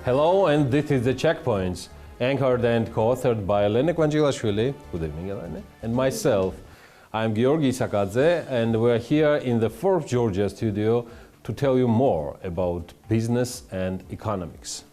Hello, and this is The Checkpoints, anchored and co-authored by Mrelashvili, good evening, Elena, and myself. I'm Georgi Sakadze, and we're here in the Forbes Georgia studio to tell you more about business and economics.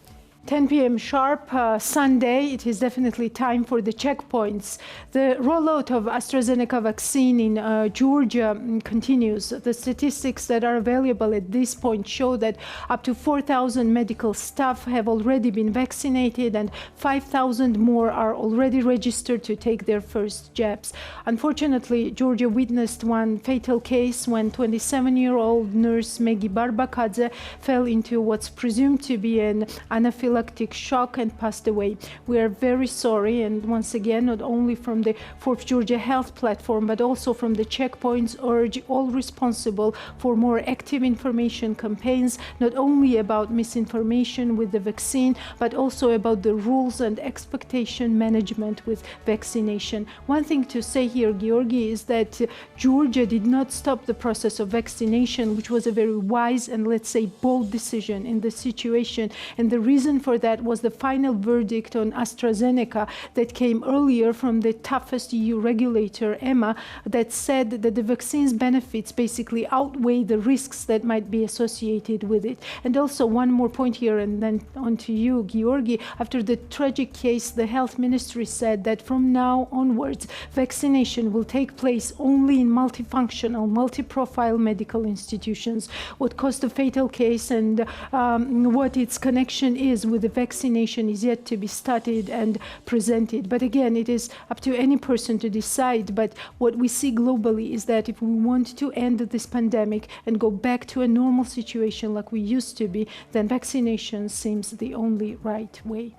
10 p.m. sharp, Sunday, it is definitely time for the checkpoints. The rollout of AstraZeneca vaccine in Georgia continues. The statistics that are available at this point show that up to 4,000 medical staff have already been vaccinated and 5,000 more are already registered to take their first jabs. Unfortunately, Georgia witnessed one fatal case when 27-year-old nurse Maggie Barbakadze fell into what's presumed to be an anaphylactic shock and passed away. We are very sorry, and once again, not only from the Forbes Georgia Health platform, but also from the checkpoints, urge all responsible for more active information campaigns, not only about misinformation with the vaccine, but also about the rules and expectation management with vaccination. One thing to say here, Georgi, is that Georgia did not stop the process of vaccination, which was a very wise and, let's say, bold decision in the situation. And the reason for that was the final verdict on AstraZeneca that came earlier from the toughest EU regulator, EMA, that said that the vaccine's benefits basically outweigh the risks that might be associated with it. And also one more point here, and then on to you, Georgi. After the tragic case, the health ministry said that from now onwards, vaccination will take place only in multifunctional, multi-profile medical institutions. What caused the fatal case and what its connection is with the vaccination is yet to be studied and presented. But again, it is up to any person to decide. But what we see globally is that if we want to end this pandemic and go back to a normal situation like we used to be, then vaccination seems the only right way.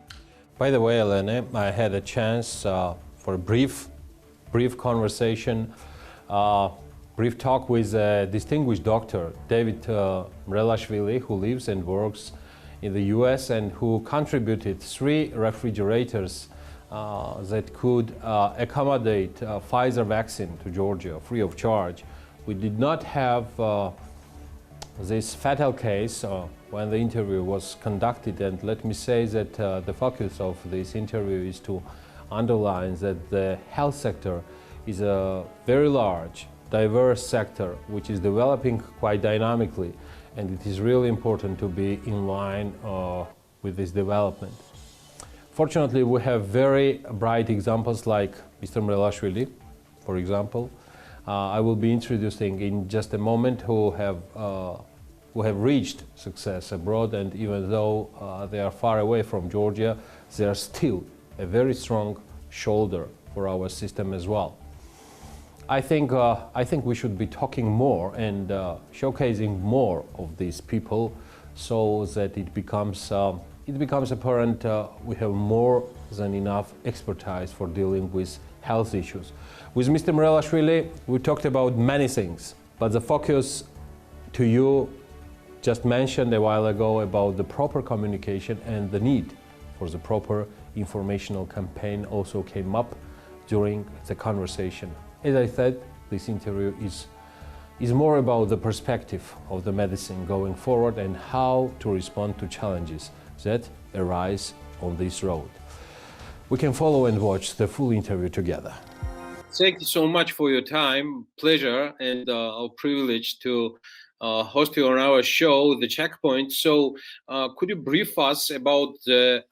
By the way, Elena, I had a chance for a brief conversation, brief talk with a distinguished doctor, Davit Mrelashvili, who lives and works in the US and who contributed 3 refrigerators that could accommodate Pfizer vaccine to Georgia free of charge. We did not have this fatal case when the interview was conducted, and let me say that the focus of this interview is to underline that the health sector is a very large, diverse sector which is developing quite dynamically, and it is really important to be in line with this development. Fortunately, we have very bright examples like Mr. Mrelashvili, for example. I will be introducing in just a moment who have reached success abroad, and even though they are far away from Georgia, they are still a very strong shoulder for our system as well. I think we should be talking more and showcasing more of these people, so that it becomes apparent we have more than enough expertise for dealing with health issues. With Mr. Mrelashvili, we talked about many things, but the focus to you just mentioned a while ago about the proper communication and the need for the proper informational campaign also came up during the conversation. As I said, this interview is more about the perspective of the medicine going forward and how to respond to challenges that arise on this road. We can follow and watch the full interview together. Thank you so much for your time, pleasure, and our privilege to host you on our show, The Checkpoint. So could you brief us about the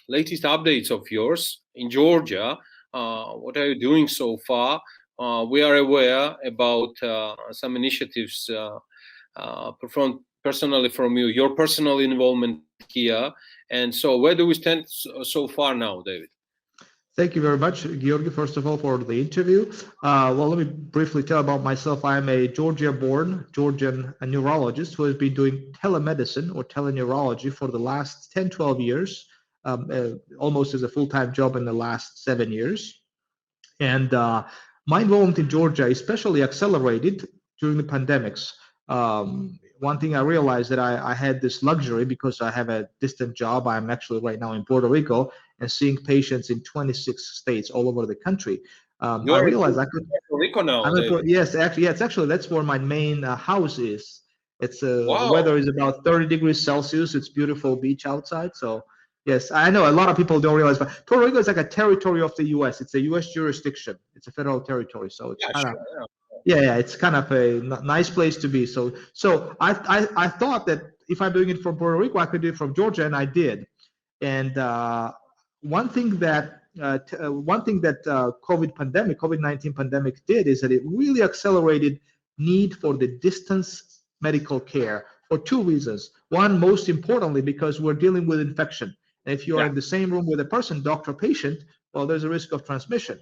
latest updates of yours in Georgia? What are you doing so far? We are aware about some initiatives performed personally from you, your personal involvement here. And so where do we stand so far now, David? Thank you very much, Georgi, first of all, for the interview. Well, let me briefly tell about myself. I'm a Georgia-born Georgian neurologist who has been doing telemedicine or teleneurology for the last 10, 12 years. Almost as a full-time job in the last 7 years. And my involvement in Georgia especially accelerated during the pandemics. One thing I realized that I had this luxury because I have a distant job. I'm actually right now in Puerto Rico and seeing patients in 26 states all over the country. I realized I could. Puerto Rico now. Yes, actually, that's where my main house is. It's the Wow. weather is about 30 degrees Celsius. It's beautiful beach outside. So yes, I know a lot of people don't realize, but Puerto Rico is like a territory of the U.S. It's a U.S. jurisdiction. It's a federal territory. So it's Yeah, kind of sure. yeah, it's kind of a nice place to be. So I thought that if I'm doing it from Puerto Rico, I could do it from Georgia, and I did. And one thing that COVID-19 pandemic did is that it really accelerated need for the distance medical care for two reasons. One, most importantly, because we're dealing with infection. And if you are Yeah. in the same room with a person, doctor, patient, well, there's a risk of transmission.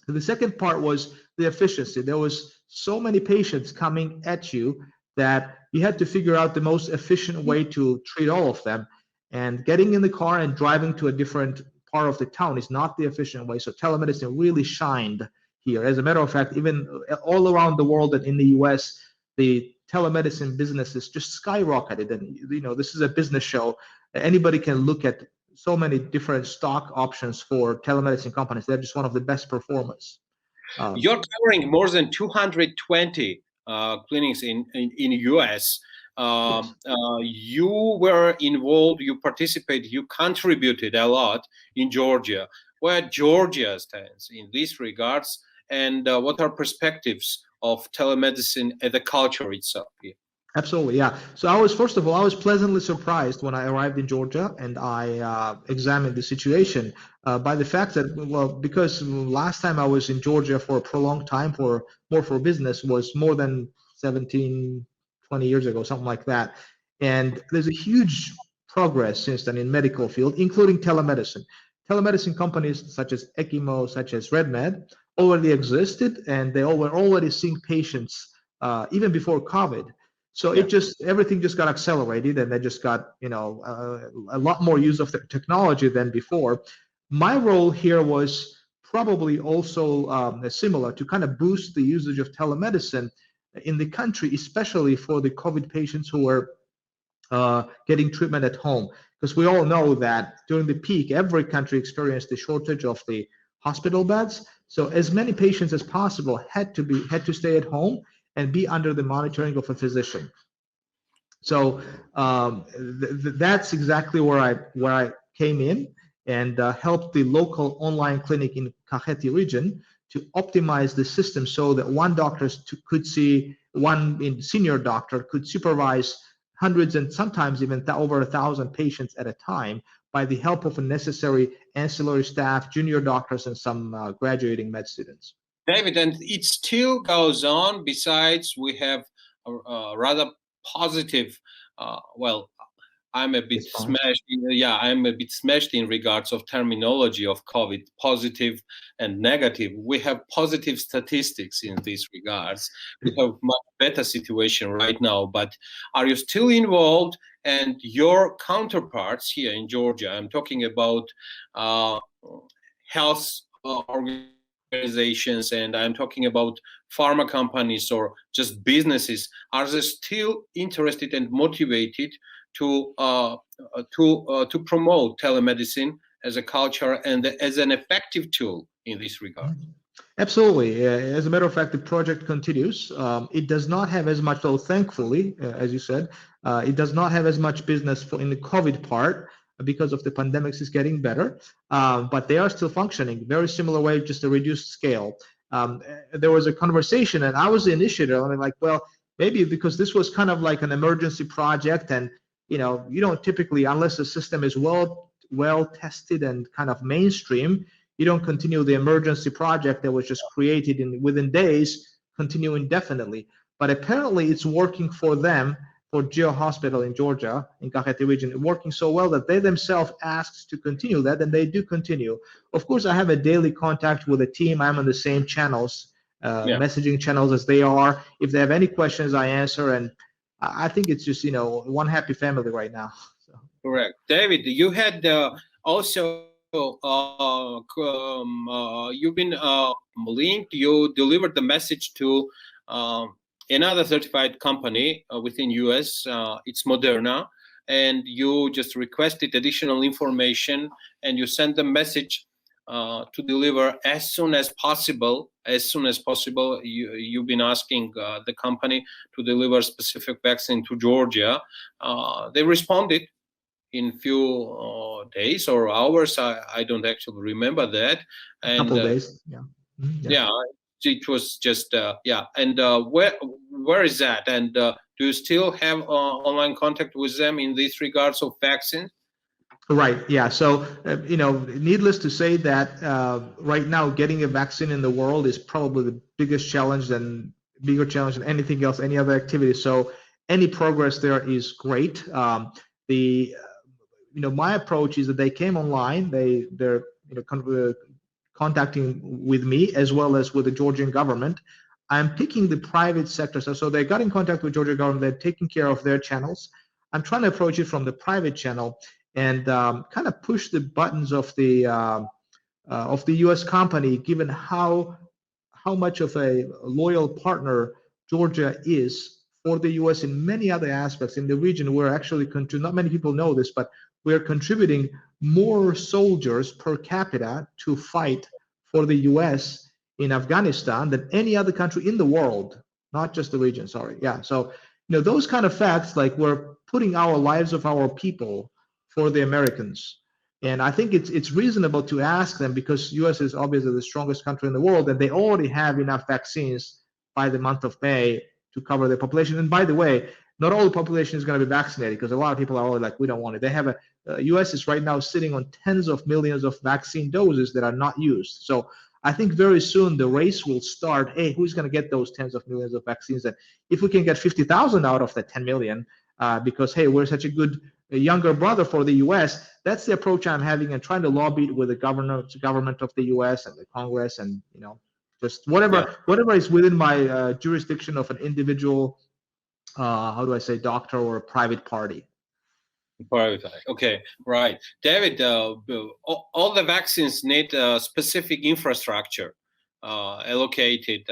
The second part was the efficiency. There was so many patients coming at you that you had to figure out the most efficient way to treat all of them. And getting in the car and driving to a different part of the town is not the efficient way. So telemedicine really shined here. As a matter of fact, even all around the world and in the US, the telemedicine businesses just skyrocketed. And this is a business show. Anybody can look at so many different stock options for telemedicine companies. They're just one of the best performers. You're covering more than 220 clinics in US. Yes. You were involved, you participated, you contributed a lot in Georgia. Where Georgia stands in these regards, and what are perspectives of telemedicine and the culture itself here? Absolutely, yeah. So first of all, I was pleasantly surprised when I arrived in Georgia and I examined the situation by the fact that, well, because last time I was in Georgia for a prolonged time more for business was more than 17, 20 years ago, something like that. And there's a huge progress since then in medical field, including telemedicine. Telemedicine companies such as Ekimo, such as RedMed already existed, and they were already seeing patients even before COVID. So Yeah. everything just got accelerated, and they just got a lot more use of the technology than before. My role here was probably also similar, to kind of boost the usage of telemedicine in the country, especially for the COVID patients who were getting treatment at home, because we all know that during the peak, every country experienced the shortage of the hospital beds. So as many patients as possible had to stay at home and be under the monitoring of a physician. So that's exactly where I came in and helped the local online clinic in Cajete region to optimize the system so that one senior doctor could supervise hundreds and sometimes even over 1,000 patients at a time by the help of a necessary ancillary staff, junior doctors, and some graduating med students. David, and it still goes on. Besides, we have a rather positive, well, I'm a bit smashed. I'm a bit smashed in regards of terminology of COVID, positive and negative. We have positive statistics in these regards. We have much better situation right now. But are you still involved? And your counterparts here in Georgia, I'm talking about health organizations, and I'm talking about pharma companies or just businesses, are they still interested and motivated to promote telemedicine as a culture and as an effective tool in this regard? Absolutely. As a matter of fact, the project continues. It does not have as much, though, thankfully, as you said, it does not have as much business in the COVID part because of the pandemics is getting better, but they are still functioning very similar way, just a reduced scale. There was a conversation, and I was the initiator. I mean, like, well, maybe because this was kind of like an emergency project, and you don't typically, unless the system is well tested and kind of mainstream, you don't continue the emergency project that was just created within days, continue indefinitely. But apparently it's working for them, for Geo Hospital in Georgia, in Cajete region, working so well that they themselves asked to continue that, and they do continue. Of course, I have a daily contact with the team. I'm on the same channels, messaging channels as they are. If they have any questions, I answer, and I think it's just, one happy family right now. So. Correct. David, you had also you've been linked, you delivered the message to another certified company within US, it's Moderna, and you just requested additional information and you sent the message to deliver as soon as possible. As soon as possible, you've been asking the company to deliver specific vaccine to Georgia. They responded in few days or hours. I don't actually remember that. And a couple days. Yeah. yeah, it was just yeah. And where is that? And do you still have online contact with them in these regards of vaccines? Right. Yeah. So, needless to say that right now, getting a vaccine in the world is probably the bigger challenge than anything else, any other activity. So, any progress there is great. My approach is that they came online. They're contacting with me as well as with the Georgian government. I'm picking the private sector. So they got in contact with Georgia government. They're taking care of their channels. I'm trying to approach it from the private channel and kind of push the buttons of the U.S. company, given how much of a loyal partner Georgia is for the U.S. in many other aspects in the region. We're actually not many people know this, but we're contributing more soldiers per capita to fight for the U.S. in Afghanistan than any other country in the world, not just the region. Sorry, yeah. So those kind of facts, like we're putting our lives of our people for the Americans. And I think it's reasonable to ask them, because U.S. is obviously the strongest country in the world, and they already have enough vaccines by the month of May to cover their population. And by the way, not all the population is going to be vaccinated, because a lot of people are already like, we don't want it. They have U.S. is right now sitting on tens of millions of vaccine doses that are not used. So I think very soon the race will start. Hey, who's going to get those tens of millions of vaccines? And if we can get 50,000 out of the 10 million, because hey, we're such a good younger brother for the U.S. That's the approach I'm having, and trying to lobby it with the government of the U.S. and the Congress, and just whatever is within my jurisdiction of an individual, how do I say, doctor or a private party. Private. Okay, right, David. All the vaccines need specific infrastructure allocated.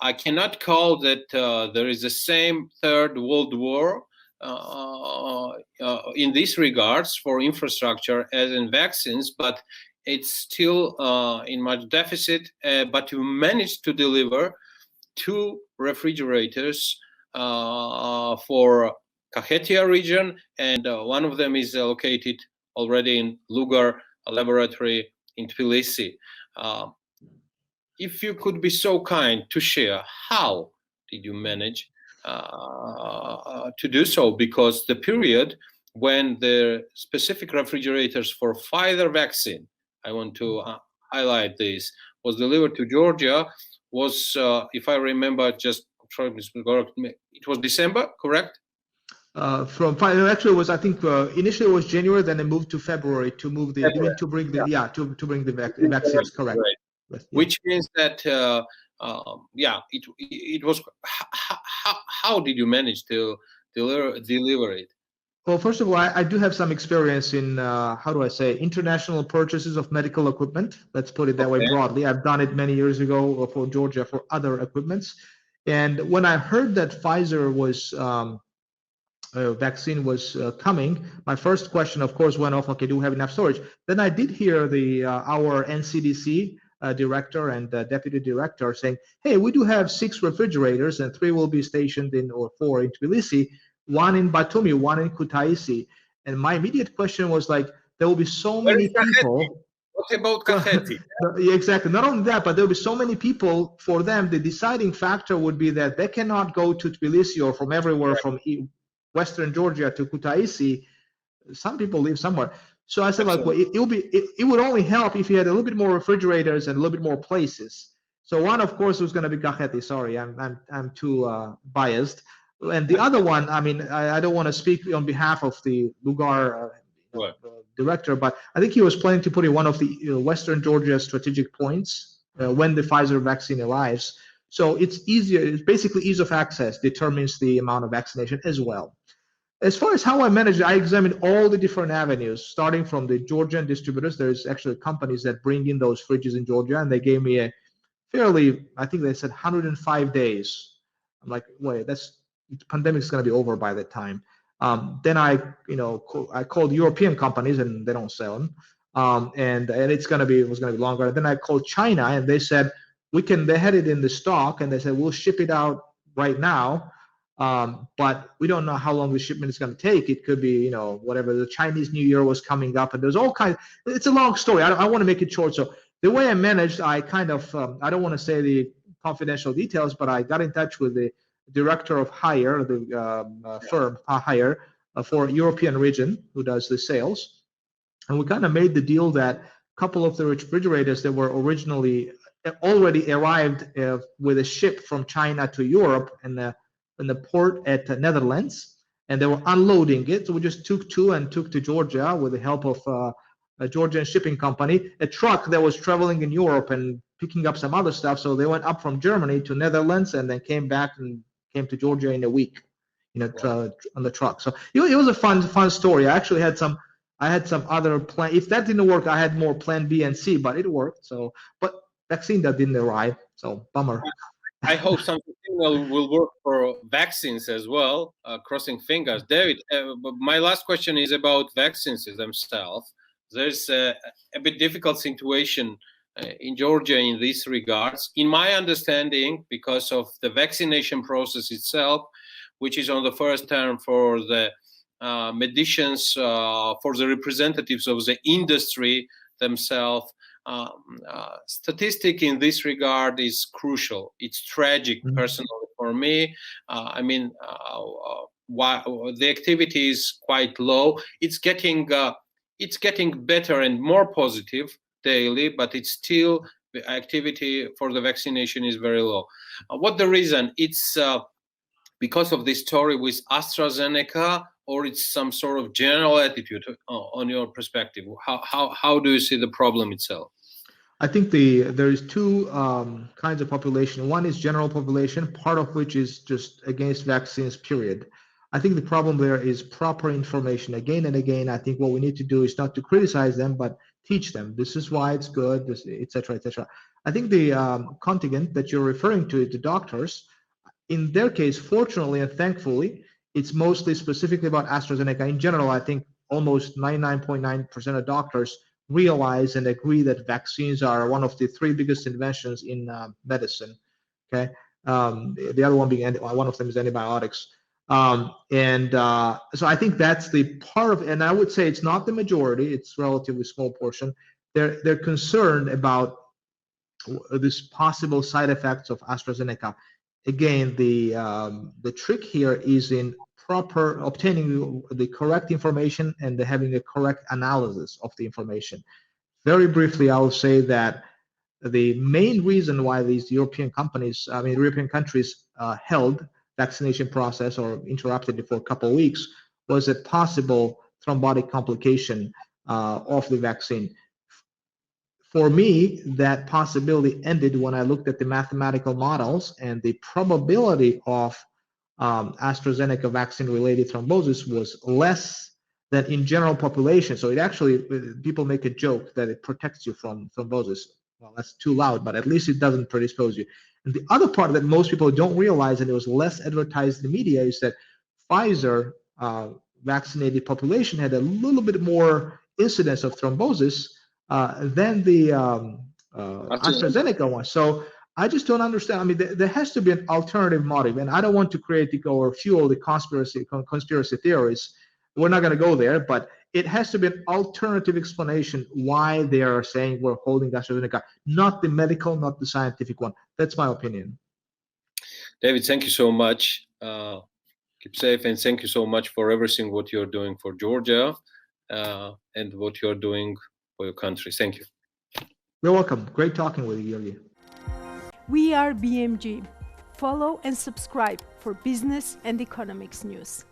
I cannot call that there is the same Third World War in these regards for infrastructure as in vaccines, but it's still in much deficit. But you managed to deliver 2 refrigerators for Kakhetia region, and one of them is located already in Lugar laboratory in Tbilisi. If you could be so kind to share, how did you manage to do so? Because the period when the specific refrigerators for Pfizer vaccine, I want to highlight this, was delivered to Georgia was, if I remember, it was December, correct? From Pfizer, actually, it was, I think initially it was January, then they moved to February to move the February. to bring the to bring the vaccines. Correct. Right. Yeah. Which means that it was. How did you manage to deliver it? Well, first of all, I do have some experience in how do I say, international purchases of medical equipment. Let's put it that way broadly. I've done it many years ago for Georgia for other equipments, and when I heard that Pfizer was vaccine was coming, my first question, of course, went off, okay, do we have enough storage? Then I did hear our NCDC director and deputy director saying, hey, we do have 6 refrigerators, and 3 will be stationed or 4 in Tbilisi, 1 in Batumi, 1 in Kutaisi. And my immediate question was like, there will be so many people. What about Kakheti? Exactly. Not only that, but there will be so many people. For them, the deciding factor would be that they cannot go to Tbilisi or from everywhere, from Western Georgia to Kutaisi. Some people live somewhere. So I said, like, well, it would only help if you had a little bit more refrigerators and a little bit more places. So one, of course, was going to be Kakheti. Sorry, I'm too biased. And the other one, I mean, I don't want to speak on behalf of the Lugar director, but I think he was planning to put in one of the Western Georgia strategic points when the Pfizer vaccine arrives. So it's easier. It's basically ease of access determines the amount of vaccination as well. As far as how I manage it, I examined all the different avenues, starting from the Georgian distributors. There's actually companies that bring in those fridges in Georgia, and they gave me a fairly, I think they said 105 days. I'm like, wait, the pandemic's going to be over by that time. Then I called European companies, and they don't sell them. and it was gonna be longer. And then I called China, and they said they had it in the stock, and they said we'll ship it out right now, but we don't know how long the shipment is going to take. It could be, whatever. The Chinese New Year was coming up, and there's all kinds. It's a long story. I want to make it short. So the way I managed, I kind of, I don't want to say the confidential details, but I got in touch with the director of Hire, the firm Hire for European region, who does the sales, and we kind of made the deal that a couple of the refrigerators that were originally already arrived with a ship from China to Europe in the port at the Netherlands, and they were unloading it. So we just took two and took to Georgia with the help of a Georgian shipping company, a truck that was traveling in Europe and picking up some other stuff. So they went up from Germany to Netherlands and then came back and came to Georgia in a week, on the truck. So it was a fun story. I actually had some other plan. If that didn't work, I had more plan B and C, but it worked. So, but vaccine that didn't arrive, so bummer. I hope something will work for vaccines as well. Crossing fingers. David, my last question is about vaccines themselves. There's a bit difficult situation in Georgia in these regards. In my understanding, because of the vaccination process itself, which is on the first term for the medicians, for the representatives of the industry themselves, statistic in this regard is crucial. It's tragic, personally, for me. The activity is quite low. It's getting better and more positive daily, but it's still, the activity for the vaccination is very low. What the reason? It's because of this story with AstraZeneca, or it's some sort of general attitude on your perspective? How do you see the problem itself? I think there is two kinds of population. One is general population, part of which is just against vaccines, period. I think the problem there is proper information. Again and again, I think what we need to do is not to criticize them, but teach them. This is why it's good, et cetera, et cetera. I think the contingent that you're referring to, the doctors, in their case, fortunately and thankfully, it's mostly specifically about AstraZeneca. In general, I think almost 99.9% of doctors realize and agree that vaccines are one of the three biggest inventions in medicine. Okay, the other one being one of them is antibiotics, so I think that's the part of, and I would say it's not the majority; it's relatively small portion. They're concerned about this possible side effects of AstraZeneca. Again, the trick here is in proper obtaining the correct information and having a correct analysis of the information. Very briefly, I will say that the main reason why these European countries held vaccination process or interrupted it for a couple of weeks was a possible thrombotic complication of the vaccine. For me, that possibility ended when I looked at the mathematical models, and the probability of AstraZeneca vaccine-related thrombosis was less than in general population. So it actually, people make a joke that it protects you from thrombosis. Well, that's too loud, but at least it doesn't predispose you. And the other part that most people don't realize, and it was less advertised in the media, is that Pfizer vaccinated population had a little bit more incidence of thrombosis than the AstraZeneca one. So I just don't understand. I mean, there has to be an alternative motive, and I don't want to or fuel the conspiracy theories. We're not going to go there, but it has to be an alternative explanation why they are saying we're holding AstraZeneca, not the medical, not the scientific one. That's my opinion. David, thank you so much. Keep safe, and thank you so much for everything what you're doing for Georgia and what you're doing for your country. Thank you. You're welcome. Great talking with you, Georgi. We are BMG. Follow and subscribe for business and economics news.